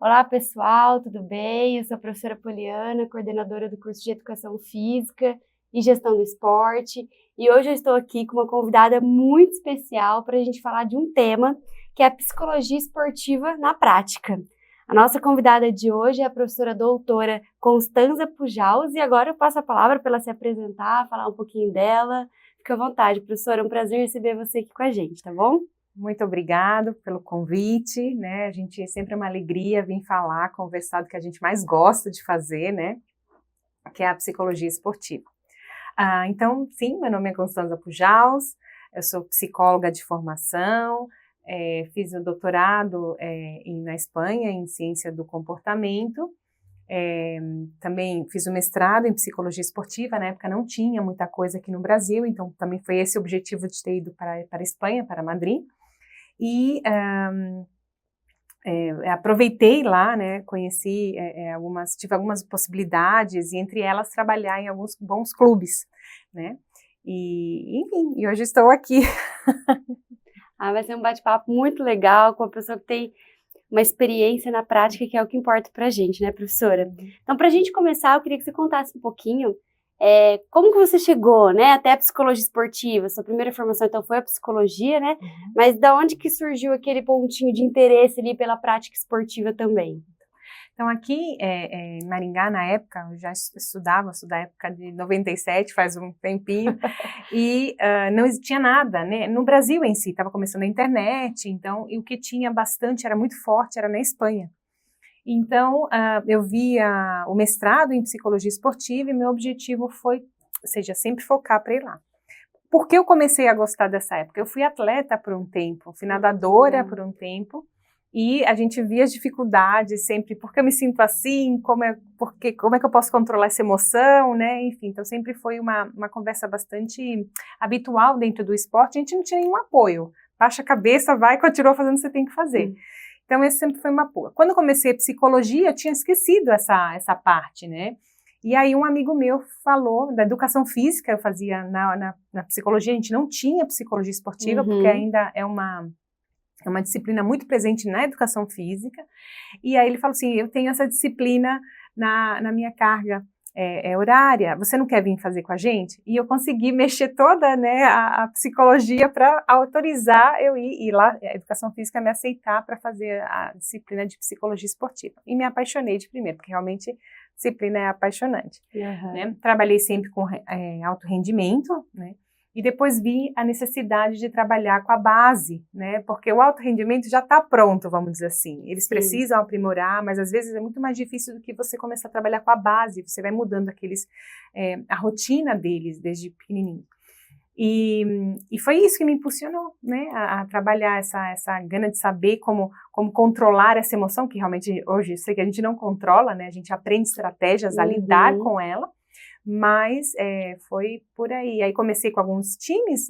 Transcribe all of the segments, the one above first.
Olá, pessoal, tudo bem? Eu sou a professora Poliana, coordenadora do curso de Educação Física e Gestão do Esporte, e hoje eu estou aqui com uma convidada muito especial para a gente falar de um tema que é a psicologia esportiva na prática. A nossa convidada de hoje é a professora doutora Constanza Pujaus, e agora eu passo a palavra para ela se apresentar, falar um pouquinho dela. Fique à vontade, professora, é um prazer receber você aqui com a gente, tá bom? Muito obrigado pelo convite, né? A gente sempre é uma alegria vir falar, conversar do que a gente mais gosta de fazer, né? Que é a psicologia esportiva. Então, sim, meu nome é Constanza Pujaus, eu sou psicóloga de formação, fiz o doutorado na Espanha em ciência do comportamento, também fiz o mestrado em psicologia esportiva, na época não tinha muita coisa aqui no Brasil, então também foi esse o objetivo de ter ido para a Espanha, para Madrid. E aproveitei lá, né, conheci tive algumas possibilidades, e entre elas trabalhar em alguns bons clubes, né, e enfim, e hoje estou aqui. Vai ser um bate-papo muito legal com uma pessoa que tem uma experiência na prática, que é o que importa pra gente, né, professora? Então, pra gente começar, eu queria que você contasse um pouquinho como que você chegou, né, até a psicologia esportiva. Sua primeira formação, então, foi a psicologia, né? Mas da onde que surgiu aquele pontinho de interesse ali pela prática esportiva também? Então, aqui em Maringá, na época, eu já estudava, da época de 97, faz um tempinho, e não existia nada, né? No Brasil em si, estava começando a internet, então, e o que tinha bastante, era muito forte, era na Espanha. Então, eu via o mestrado em psicologia esportiva e meu objetivo foi, ou seja, sempre focar para ir lá. Por que eu comecei a gostar dessa época? Eu fui atleta por um tempo, fui nadadora por um tempo, e a gente via as dificuldades sempre, por que eu me sinto assim, como é que eu posso controlar essa emoção, né? Enfim, então sempre foi uma conversa bastante habitual dentro do esporte, a gente não tinha nenhum apoio, baixa a cabeça, vai, continua fazendo o que você tem que fazer. Então, esse sempre foi uma apoio. Quando eu comecei a psicologia, eu tinha esquecido essa parte, né? E aí um amigo meu falou da educação física, eu fazia na psicologia, a gente não tinha psicologia esportiva, porque ainda é uma disciplina muito presente na educação física, e aí ele falou assim, eu tenho essa disciplina na minha carga horária, você não quer vir fazer com a gente? E eu consegui mexer toda, né, a psicologia para autorizar eu ir lá, a educação física me aceitar para fazer a disciplina de psicologia esportiva. E me apaixonei de primeiro, porque realmente a disciplina é apaixonante. Né? Trabalhei sempre com alto rendimento, né? E depois vi a necessidade de trabalhar com a base, né? Porque o alto rendimento já está pronto, vamos dizer assim. Eles precisam aprimorar, mas às vezes é muito mais difícil do que você começar a trabalhar com a base. Você vai mudando a rotina deles desde pequenininho. E foi isso que me impulsionou, né? A trabalhar essa gana de saber como controlar essa emoção, que realmente hoje eu sei que a gente não controla, né? A gente aprende estratégias a lidar com ela. Mas foi por aí. Aí comecei com alguns times,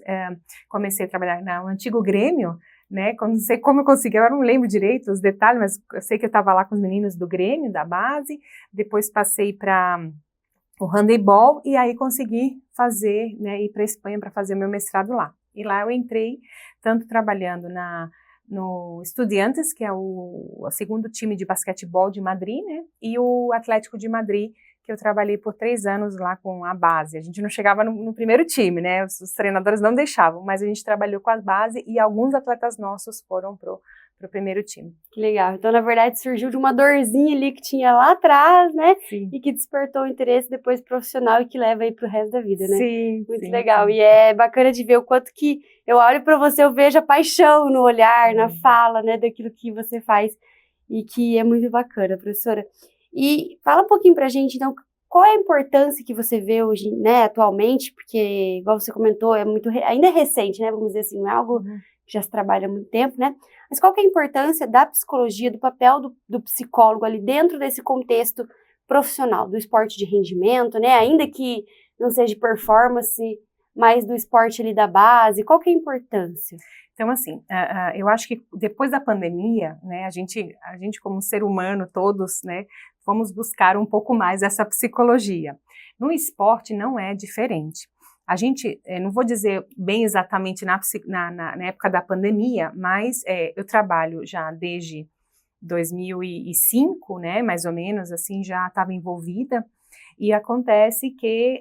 comecei a trabalhar no antigo Grêmio, né? Não sei como eu consegui, eu não lembro direito os detalhes, mas eu sei que eu estava lá com os meninos do Grêmio, da base, depois passei para o handebol e aí consegui fazer, né, ir para a Espanha para fazer o meu mestrado lá. E lá eu entrei, tanto trabalhando no Estudiantes, que é o segundo time de basquetebol de Madrid, né? E o Atlético de Madrid, que eu trabalhei por 3 anos lá com a base. A gente não chegava no primeiro time, né? Os treinadores não deixavam, mas a gente trabalhou com a base e alguns atletas nossos foram pro primeiro time. Que legal. Então, na verdade, surgiu de uma dorzinha ali que tinha lá atrás, né? Sim. E que despertou o interesse depois profissional e que leva aí pro resto da vida, né? Sim. Muito legal. Sim. E é bacana de ver o quanto que eu olho para você, eu vejo a paixão no olhar, na fala, né? Daquilo que você faz e que é muito bacana, professora. E fala um pouquinho pra gente, então, qual é a importância que você vê hoje, né, atualmente, porque, igual você comentou, ainda é recente, né, vamos dizer assim, não é algo que já se trabalha há muito tempo, né, mas qual que é a importância da psicologia, do papel do psicólogo ali dentro desse contexto profissional, do esporte de rendimento, né, ainda que não seja de performance, mas do esporte ali da base, qual que é a importância? Então, assim, eu acho que depois da pandemia, né, a gente como ser humano, todos, né, vamos buscar um pouco mais essa psicologia. No esporte não é diferente. A gente, não vou dizer bem exatamente na época da pandemia, mas eu trabalho já desde 2005, né, mais ou menos, assim, já estava envolvida, e acontece que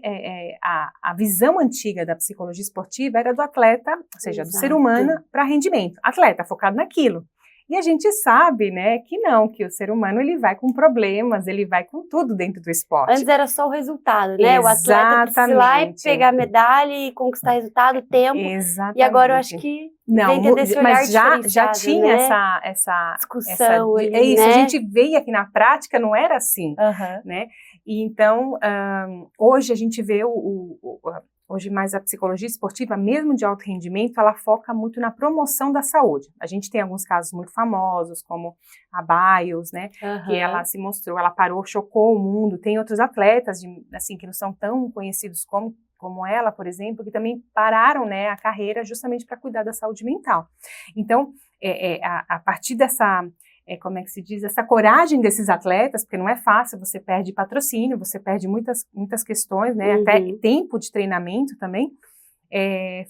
a visão antiga da psicologia esportiva era do atleta, ou seja, do ser humano para rendimento, atleta focado naquilo. E a gente sabe, né, que não, que o ser humano ele vai com problemas, ele vai com tudo dentro do esporte. Antes era só o resultado, né? Exatamente. O atleta precisa ir lá e pegar medalha e conquistar resultado, tempo. Exatamente. E agora eu acho que não, entender esse olhar mas já tinha, né, essa discussão ali, é isso, né? A gente veio aqui na prática, não era assim, né? E então, hoje a gente vê hoje mais a psicologia esportiva, mesmo de alto rendimento, ela foca muito na promoção da saúde. A gente tem alguns casos muito famosos, como a Biles, né, que ela se mostrou, ela parou, chocou o mundo. Tem outros atletas, assim, que não são tão conhecidos como ela, por exemplo, que também pararam, né, a carreira justamente para cuidar da saúde mental. Então, a partir dessa... como é que se diz, essa coragem desses atletas, porque não é fácil, você perde patrocínio, você perde muitas questões, né, até tempo de treinamento também,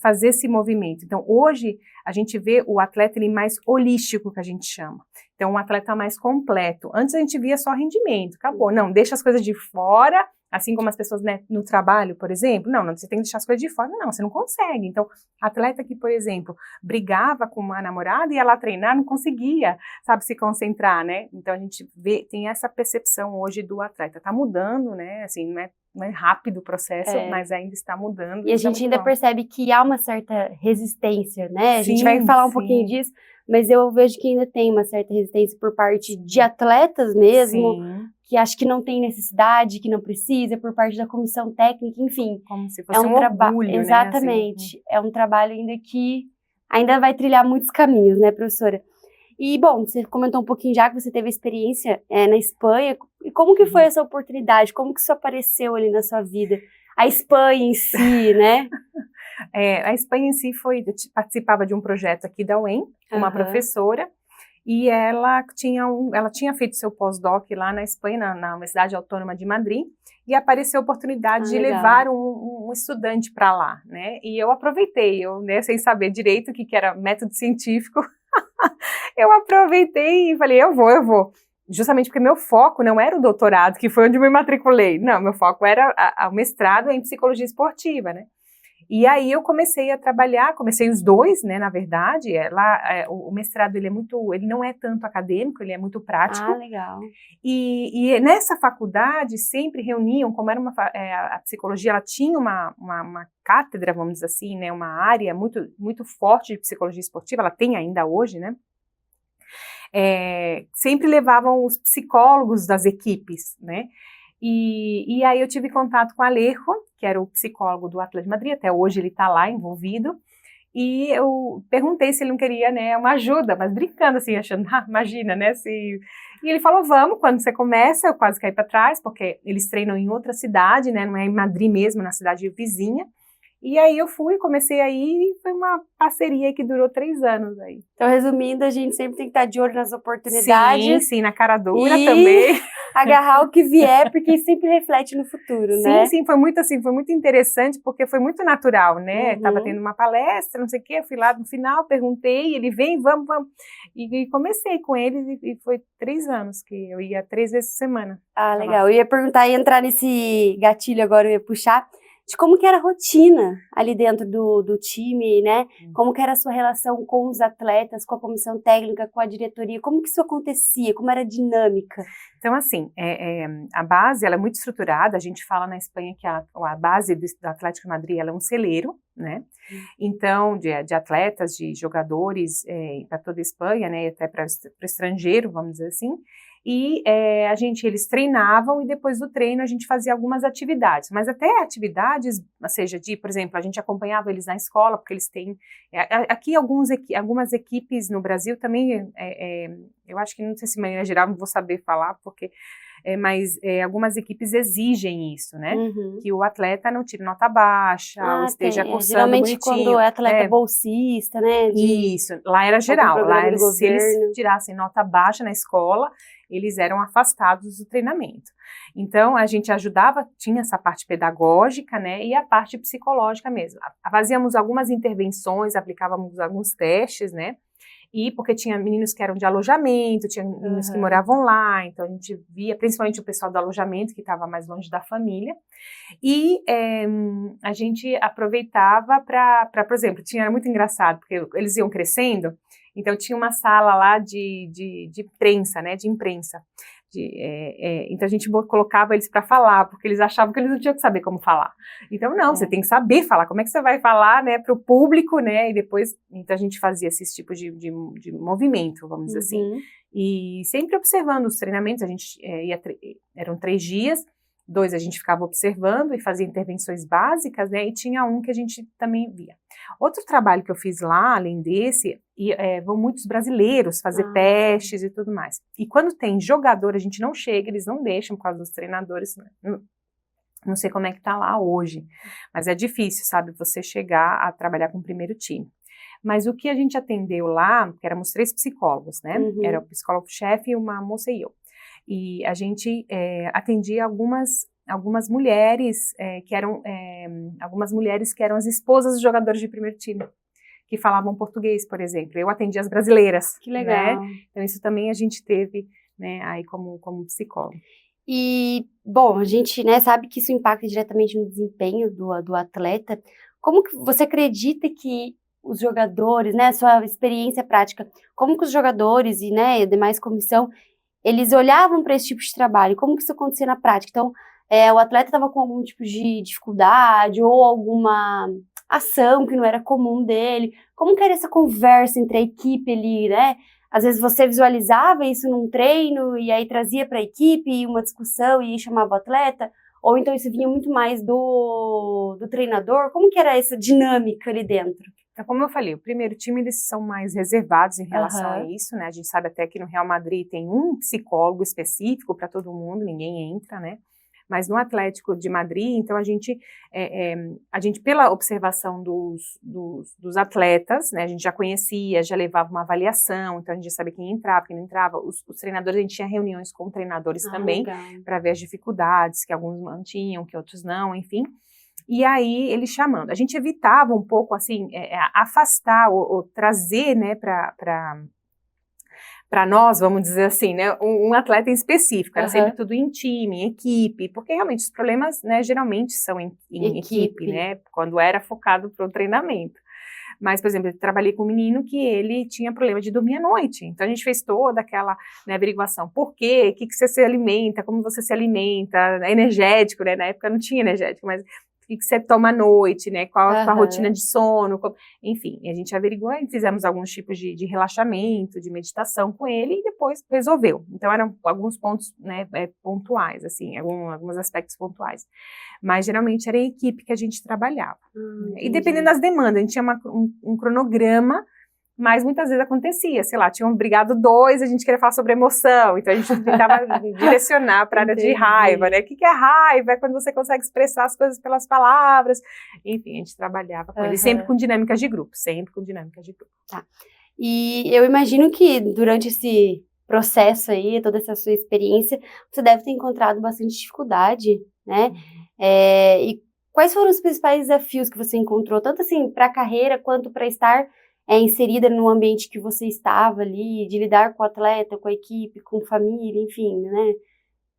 fazer esse movimento. Então, hoje, a gente vê o atleta ele mais holístico, que a gente chama. Então, um atleta mais completo. Antes a gente via só rendimento, acabou. Não, deixa as coisas de fora, assim como as pessoas, né, no trabalho, por exemplo. Não, você tem que deixar as coisas de fora. Não, você não consegue. Então, atleta que, por exemplo, brigava com uma namorada e ia lá treinar, não conseguia, sabe, se concentrar, né? Então, a gente tem essa percepção hoje do atleta. Tá mudando, né? Assim, não é rápido o processo, mas ainda está mudando. E a gente ainda percebe que há uma certa resistência, né? A gente vai falar um pouquinho disso, mas eu vejo que ainda tem uma certa resistência por parte de atletas mesmo, que acho que não tem necessidade, que não precisa, por parte da comissão técnica, enfim. Como se fosse um orgulho, né? Exatamente. Assim. É um trabalho ainda que ainda vai trilhar muitos caminhos, né, professora? E, bom, você comentou um pouquinho já que você teve experiência na Espanha. E como que foi essa oportunidade? Como que isso apareceu ali na sua vida? A Espanha em si, né? A Espanha em si participava de um projeto aqui da UEM, uma professora, e ela tinha feito seu pós-doc lá na Espanha, na Universidade Autônoma de Madrid, e apareceu a oportunidade de levar um estudante para lá, né? E eu aproveitei, né, sem saber direito o que era método científico, eu aproveitei e falei, eu vou. Justamente porque meu foco não era o doutorado, que foi onde eu me matriculei. Não, meu foco era o mestrado em psicologia esportiva, né? E aí eu comecei a trabalhar, comecei os dois, né, na verdade. O mestrado ele não é tanto acadêmico, ele é muito prático. Ah, legal. E nessa faculdade sempre reuniam, como era a psicologia, ela tinha uma cátedra, vamos dizer assim, né, uma área muito, muito forte de psicologia esportiva, ela tem ainda hoje, né? Sempre levavam os psicólogos das equipes, né? E aí eu tive contato com o Alejo, que era o psicólogo do Atlético de Madrid, até hoje ele está lá envolvido, e eu perguntei se ele não queria, né, uma ajuda, mas brincando assim, achando, imagina, né, e ele falou, vamos, quando você começa, eu quase caí para trás, porque eles treinam em outra cidade, né, não é em Madrid mesmo, na cidade vizinha. E aí eu comecei aí, foi uma parceria que durou 3 anos aí. Então, resumindo, a gente sempre tem que estar de olho nas oportunidades. Sim, na cara dura também. Agarrar o que vier, porque sempre reflete no futuro, né? Sim, foi muito interessante, porque foi muito natural, né? Tava tendo uma palestra, não sei o quê, eu fui lá no final, perguntei, ele vem, vamos. E comecei com eles e foi 3 anos que eu ia 3 vezes por semana. Ah, legal. Eu ia perguntar, ia entrar nesse gatilho agora, eu ia puxar, de como que era a rotina ali dentro do time, né? Como que era a sua relação com os atletas, com a comissão técnica, com a diretoria, como que isso acontecia, como era a dinâmica? Então, assim, a base, ela é muito estruturada, a gente fala na Espanha que a base do Atlético de Madrid, ela é um celeiro, né? Então, de atletas, de jogadores para toda a Espanha, né? Até para o estrangeiro, vamos dizer assim. E eles treinavam e depois do treino a gente fazia algumas atividades, mas até atividades, ou seja, por exemplo, a gente acompanhava eles na escola, porque eles têm, aqui algumas equipes no Brasil também, eu acho que não sei se de maneira geral não vou saber falar, porque, mas algumas equipes exigem isso, né, que o atleta não tire nota baixa, ou esteja cursando geralmente bonitinho. Quando é atleta bolsista, né? Isso, lá era geral, se eles tirassem nota baixa na escola, eles eram afastados do treinamento. Então, a gente ajudava, tinha essa parte pedagógica, né, e a parte psicológica mesmo. Fazíamos algumas intervenções, aplicávamos alguns testes, né, E porque tinha meninos que eram de alojamento, tinha meninos que moravam lá, então a gente via, principalmente o pessoal do alojamento, que estava mais longe da família. E a gente aproveitava para, por exemplo, era muito engraçado, porque eles iam crescendo, então tinha uma sala lá de imprensa, né, de imprensa. Então a gente colocava eles para falar, porque eles achavam que eles não tinham que saber como falar. Então não, você tem que saber falar. Como é que você vai falar, né, para o público, né? E depois, então a gente fazia esses tipos de movimento, vamos dizer assim. E sempre observando os treinamentos, a gente eram 3 dias. 2 a gente ficava observando e fazia intervenções básicas, né, e tinha um que a gente também via. Outro trabalho que eu fiz lá, além desse, vão muitos brasileiros fazer testes e tudo mais. E quando tem jogador, a gente não chega, eles não deixam por causa dos treinadores, né? Não sei como é que tá lá hoje, mas é difícil, sabe, você chegar a trabalhar com o primeiro time. Mas o que a gente atendeu lá, que éramos 3 psicólogos, né, era o psicólogo-chefe, uma moça e eu. E a gente atendia algumas mulheres algumas mulheres que eram as esposas dos jogadores de primeiro time, que falavam português, por exemplo. Eu atendia as brasileiras. Que legal. Né? Então isso também a gente teve, né, aí como psicólogo. E, bom, a gente, né, sabe que isso impacta diretamente no desempenho do atleta. Como que você acredita que os jogadores, né, sua experiência prática, como que os jogadores e, né, a demais comissão, eles olhavam para esse tipo de trabalho? Como que isso acontecia na prática? Então, o atleta estava com algum tipo de dificuldade ou alguma ação que não era comum dele. Como que era essa conversa entre a equipe ali, né? Às vezes você visualizava isso num treino e aí trazia para a equipe uma discussão e chamava o atleta, ou então isso vinha muito mais do treinador? Como que era essa dinâmica ali dentro? Então, como eu falei, o primeiro time, eles são mais reservados em relação a isso, né? A gente sabe até que no Real Madrid tem um psicólogo específico para todo mundo, ninguém entra, né? Mas no Atlético de Madrid, então a gente pela observação dos atletas, né? A gente já conhecia, já levava uma avaliação, então a gente já sabia quem entrava, quem não entrava. Os treinadores, a gente tinha reuniões com treinadores também, para ver as dificuldades, que alguns mantinham, que outros não, enfim. E aí, ele chamando. A gente evitava um pouco, assim, afastar ou trazer, né, para nós, vamos dizer assim, né, um atleta em específico. Era sempre tudo em time, em equipe, porque realmente os problemas, né, geralmente são em equipe, né, quando era focado para o treinamento. Mas, por exemplo, eu trabalhei com um menino que ele tinha problema de dormir à noite. Então, a gente fez toda aquela, né, averiguação. Por quê? O que você se alimenta? Como você se alimenta? Energético, né? Na época não tinha energético, mas o que você toma à noite, né? Qual a sua rotina de sono? Enfim, a gente averiguou e fizemos alguns tipos de relaxamento, de meditação com ele e depois resolveu. Então, eram alguns pontos, né, pontuais, assim, alguns aspectos pontuais. Mas, geralmente, era em equipe que a gente trabalhava. E dependendo das demandas, a gente tinha um cronograma, mas muitas vezes acontecia, sei lá, tinham brigado 2, a gente queria falar sobre emoção, então a gente tentava direcionar para a área de raiva, né? O que é raiva? É quando você consegue expressar as coisas pelas palavras. Enfim, a gente trabalhava com ele, sempre com dinâmicas de grupo, Tá. E eu imagino que durante esse processo aí, toda essa sua experiência, você deve ter encontrado bastante dificuldade, né? E quais foram os principais desafios que você encontrou, tanto assim para a carreira quanto para estar inserida no ambiente que você estava ali, de lidar com o atleta, com a equipe, com família, enfim, né?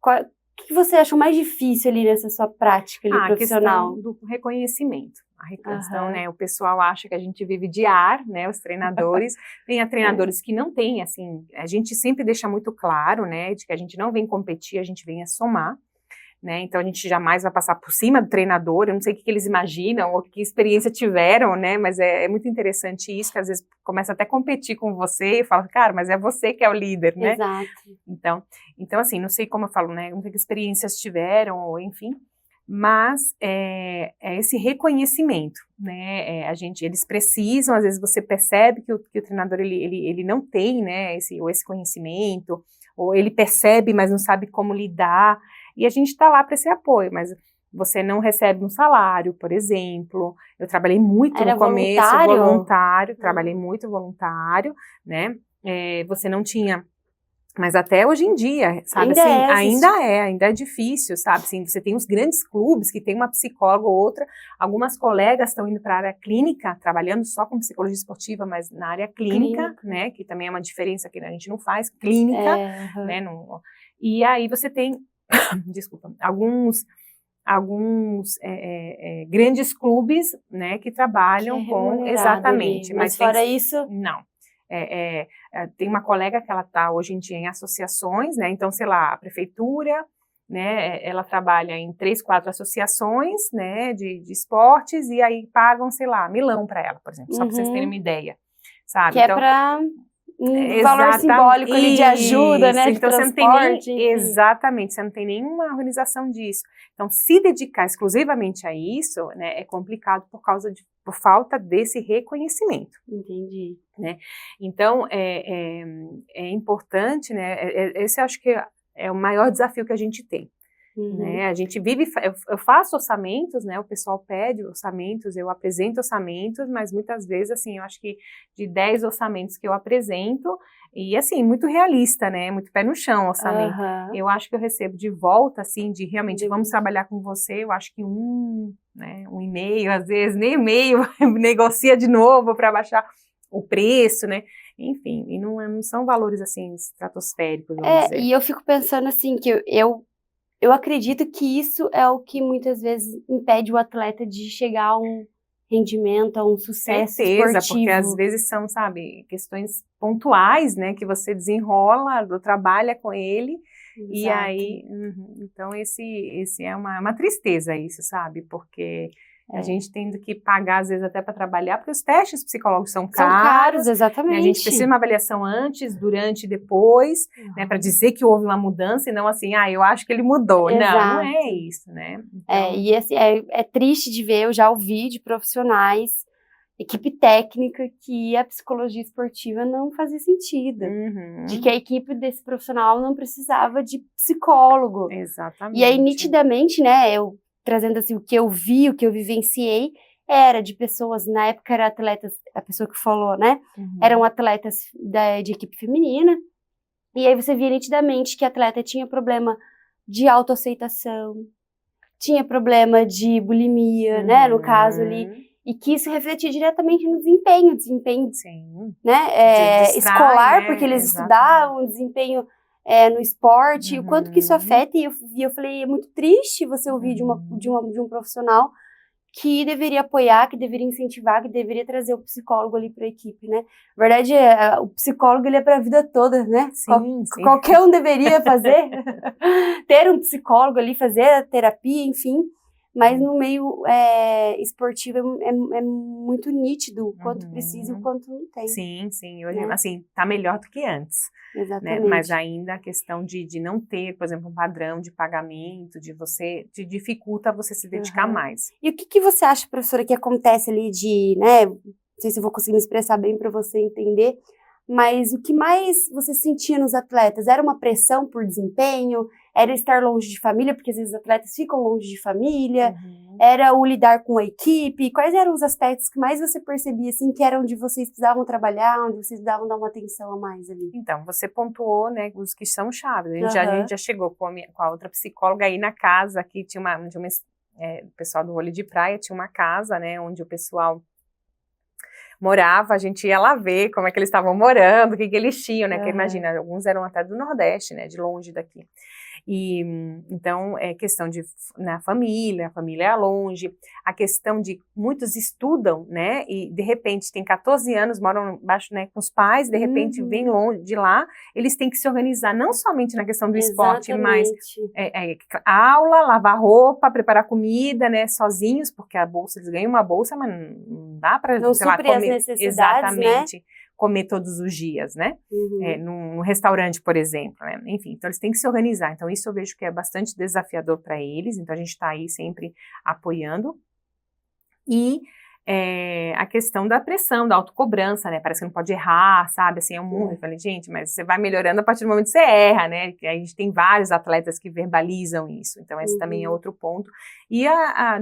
O que você achou mais difícil ali nessa sua prática ali, profissional? A questão do reconhecimento. A questão, né, o pessoal acha que a gente vive de ar, né, os treinadores. Tem treinadores que não têm, assim, a gente sempre deixa muito claro, né, de que a gente não vem competir, a gente vem a somar. Né? Então a gente jamais vai passar por cima do treinador, eu não sei o que eles imaginam ou que experiência tiveram, né? Mas é muito interessante isso, que às vezes começa até a competir com você e fala, cara, mas é você que é o líder, né? Exato. Então assim, não sei como eu falo, né? Não sei que experiências tiveram, ou enfim, mas é esse reconhecimento, né? Eles precisam, às vezes você percebe que o treinador ele não tem, né? Esse conhecimento, ou ele percebe, mas não sabe como lidar. E a gente está lá para esse apoio, mas você não recebe um salário, por exemplo. Eu trabalhei muito no começo, voluntário, trabalhei muito voluntário, né? Você não tinha Mas até hoje em dia, sabe, ainda é difícil, sabe, assim, você tem os grandes clubes que tem uma psicóloga ou outra, algumas colegas estão indo para a área clínica, trabalhando só com psicologia esportiva, mas na área clínica, né, que também é uma diferença que a gente não faz, clínica, né, e aí você tem, desculpa, alguns grandes clubes, né, que trabalham com, exatamente. Ali, mas fora isso... Não. Tem uma colega que ela está hoje em dia em associações, né, então, sei lá, a prefeitura, né, ela trabalha em 3, 4 associações, né, de esportes, e aí pagam, sei lá, milão para ela, por exemplo, só para vocês terem uma ideia, sabe? Que então, é para um valor simbólico ali de ajuda, né, de então transporte. Exatamente, você não tem nenhuma organização disso. Então, se dedicar exclusivamente a isso, né, é complicado por falta desse reconhecimento. Entendi. Né? Então, é importante, né, esse eu acho que é o maior desafio que a gente tem. Né? A gente vive, eu faço orçamentos, né, o pessoal pede orçamentos, eu apresento orçamentos, mas muitas vezes, assim, eu acho que de 10 orçamentos que eu apresento, e assim, muito realista, né, muito pé no chão o orçamento, eu acho que eu recebo de volta, assim, de realmente, vamos trabalhar com você, eu acho que né, 1,5, às vezes, nem meio, negocia de novo para baixar o preço, né, enfim, e não são valores, assim, estratosféricos, vamos dizer. E eu fico pensando, assim, que eu acredito que isso é o que muitas vezes impede o atleta de chegar a um rendimento, a um sucesso esportivo. Porque às vezes são, sabe, questões pontuais, né, que você desenrola, trabalha com ele, e aí, então esse é uma tristeza isso, sabe, porque a gente tendo que pagar, às vezes, até para trabalhar, porque os testes psicológicos são caros, exatamente. Né, a gente precisa de uma avaliação antes, durante e depois, né, para dizer que houve uma mudança, e não assim, eu acho que ele mudou. Não é isso, né? Então... E assim, é triste de ver, eu já ouvi de profissionais, equipe técnica, que a psicologia esportiva não fazia sentido. De que a equipe desse profissional não precisava de psicólogo. Exatamente. E aí, nitidamente, né, eu trazendo assim o que eu vi, o que eu vivenciei, era de pessoas, na época eram atletas, a pessoa que falou, né, eram atletas de equipe feminina, e aí você via nitidamente que a atleta tinha problema de autoaceitação, tinha problema de bulimia, né, no caso ali, e que isso refletia diretamente no desempenho, Sim. Né, escolar, né? Porque eles estudavam, desempenho no esporte, o quanto que isso afeta, e eu falei, é muito triste você ouvir de um profissional que deveria apoiar, que deveria incentivar, que deveria trazer o psicólogo ali para a equipe, né? Na verdade, o psicólogo, ele é para a vida toda, né? Sim. Qualquer um deveria fazer, ter um psicólogo ali, fazer a terapia, enfim, mas no meio esportivo é muito nítido o quanto precisa e o quanto não tem. Sim, hoje, assim, tá melhor do que antes. Exatamente. Né? Mas ainda a questão de não ter, por exemplo, um padrão de pagamento, te dificulta você se dedicar mais. E o que você acha, professora, que acontece ali né, não sei se eu vou conseguir me expressar bem para você entender, mas o que mais você sentia nos atletas? Era uma pressão por desempenho? Era estar longe de família, porque às vezes os atletas ficam longe de família? Era o lidar com a equipe? Quais eram os aspectos que mais você percebia, assim, que era onde vocês precisavam trabalhar, onde vocês precisavam dar uma atenção a mais ali? Então, você pontuou, né, os que são chaves. A gente já chegou com a outra psicóloga aí na casa, que tinha o pessoal do Vôlei de Praia tinha uma casa, né, onde o pessoal morava, a gente ia lá ver como é que eles estavam morando, o que eles tinham, né, que imagina, alguns eram até do Nordeste, né, de longe daqui. E então é questão de a família é longe, a questão de muitos estudam, né, e de repente tem 14 anos, moram embaixo, né, com os pais, de repente vêm longe de lá, eles têm que se organizar, não somente na questão do esporte, mas aula, lavar roupa, preparar comida, né, sozinhos, porque a bolsa, eles ganham uma bolsa, mas não dá para, sei lá, comer, as necessidades, né? Comer todos os dias, né? Num restaurante, por exemplo, né? Enfim, então eles têm que se organizar. Então isso eu vejo que é bastante desafiador para eles, então a gente está aí sempre apoiando. E a questão da pressão, da autocobrança, né? Parece que não pode errar, sabe? Assim, é um mundo. Eu falei, gente, mas você vai melhorando a partir do momento que você erra, né? Que a gente tem vários atletas que verbalizam isso. Então, esse também é outro ponto. E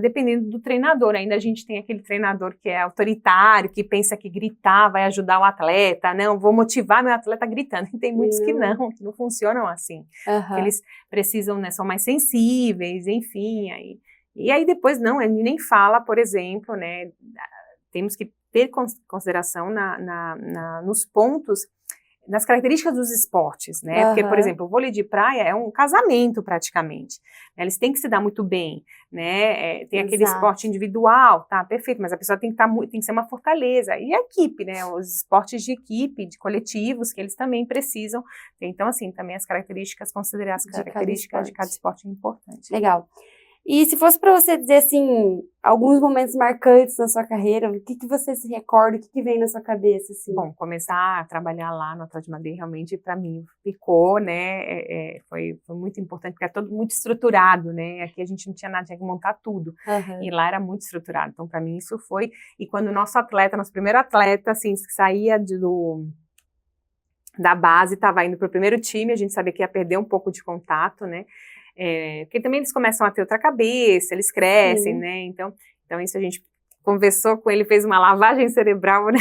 dependendo do treinador, ainda a gente tem aquele treinador que é autoritário, que pensa que gritar vai ajudar o atleta. Não, vou motivar meu atleta gritando. E tem muitos que não funcionam assim. Que eles precisam, né? São mais sensíveis, enfim, E aí depois, não, ele nem fala, por exemplo, né, temos que ter consideração nos pontos, nas características dos esportes, né, porque, por exemplo, o vôlei de praia é um casamento praticamente, né? Eles têm que se dar muito bem, né, tem aquele esporte individual, tá, perfeito, mas a pessoa tem que ser uma fortaleza, e a equipe, né, os esportes de equipe, de coletivos, que eles também precisam, então assim, também as características, considerar as características de cada esporte é importante. Legal. E se fosse para você dizer, assim, alguns momentos marcantes na sua carreira, o que você se recorda, o que vem na sua cabeça, assim? Bom, começar a trabalhar lá no Atlético de Madrid, realmente, para mim, ficou, né, foi muito importante, porque é todo muito estruturado, né, aqui a gente não tinha nada, tinha que montar tudo, e lá era muito estruturado, então, para mim, isso foi, e quando o nosso primeiro atleta, assim, saía da base, estava indo para o primeiro time, a gente sabia que ia perder um pouco de contato, né, porque também eles começam a ter outra cabeça, eles crescem, né, então isso a gente conversou com ele, fez uma lavagem cerebral, né,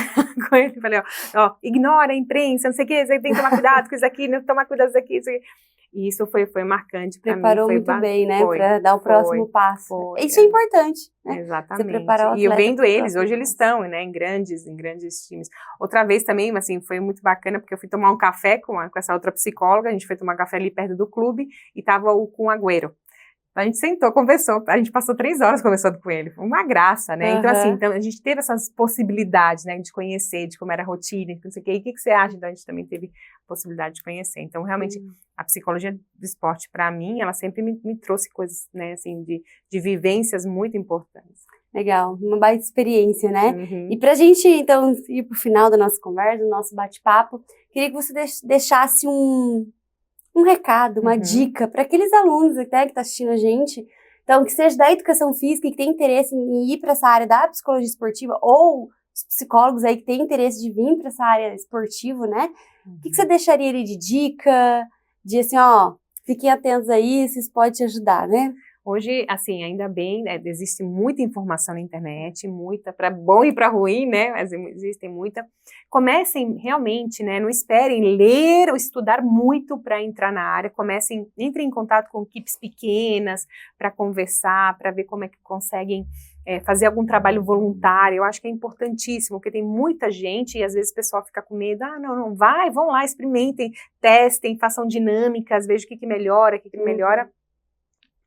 com ele, falei, ó, ignora a imprensa, não sei o que, você tem que tomar cuidado com isso aqui, não tomar cuidado com isso aqui, e isso foi marcante para mim. Preparou muito bem, né, para dar o próximo passo. Isso é importante, né? Exatamente. Você preparar o atleta. E eu vendo eles, hoje eles estão, né, em grandes times. Outra vez também, assim, foi muito bacana, porque eu fui tomar um café com essa outra psicóloga, a gente foi tomar café ali perto do clube, e tava o Kun Agüero. A gente sentou, conversou, a gente passou 3 horas conversando com ele, foi uma graça, né, então assim, a gente teve essas possibilidades, né, de conhecer, de como era a rotina, não sei o que, e o que você acha? Então a gente também teve a possibilidade de conhecer, então realmente a psicologia do esporte para mim, ela sempre me trouxe coisas, né, assim, de vivências muito importantes. Legal, uma baita experiência, né, e pra gente então ir pro final da nossa conversa, do nosso bate-papo, queria que você deixasse um recado, uma dica para aqueles alunos até que estão assistindo a gente, então que seja da educação física e que tem interesse em ir para essa área da psicologia esportiva, ou os psicólogos aí que têm interesse de vir para essa área esportiva, né? O que você deixaria ali de dica, de assim, ó, fiquem atentos a isso pode te ajudar, né? Hoje, assim, ainda bem, né, existe muita informação na internet, muita, para bom e para ruim, né, mas existem muita. Comecem realmente, né, não esperem ler ou estudar muito para entrar na área, entrem em contato com equipes pequenas para conversar, para ver como é que conseguem fazer algum trabalho voluntário. Eu acho que é importantíssimo, porque tem muita gente e às vezes o pessoal fica com medo, não, vão lá, experimentem, testem, façam dinâmicas, vejam o que melhora, o que não melhora.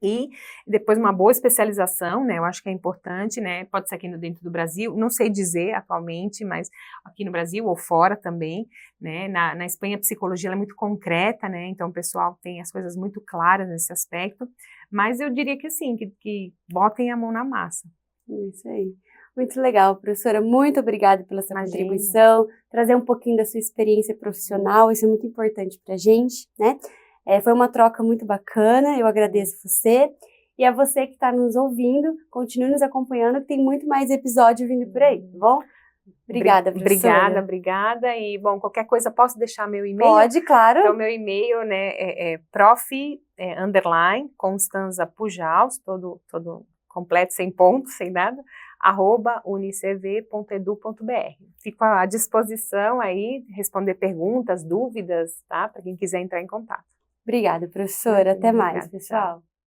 E depois uma boa especialização, né, eu acho que é importante, né, pode ser aqui dentro do Brasil, não sei dizer atualmente, mas aqui no Brasil ou fora também, né, na Espanha a psicologia ela é muito concreta, né, então o pessoal tem as coisas muito claras nesse aspecto, mas eu diria que assim, que botem a mão na massa. Isso aí. Muito legal, professora, muito obrigada pela sua contribuição, trazer um pouquinho da sua experiência profissional, isso é muito importante pra gente, né. Foi uma troca muito bacana, eu agradeço você. E a você que está nos ouvindo, continue nos acompanhando, que tem muito mais episódio vindo por aí, tá bom? Obrigada, professora. Obrigada. E, bom, qualquer coisa, posso deixar meu e-mail? Pode, claro. Então, meu e-mail, né, é prof_Constanza Pujals, todo completo, sem ponto, sem nada, @unicv.edu.br. Fico à disposição aí, responder perguntas, dúvidas, tá? Para quem quiser entrar em contato. Obrigada, professora. Até mais, pessoal.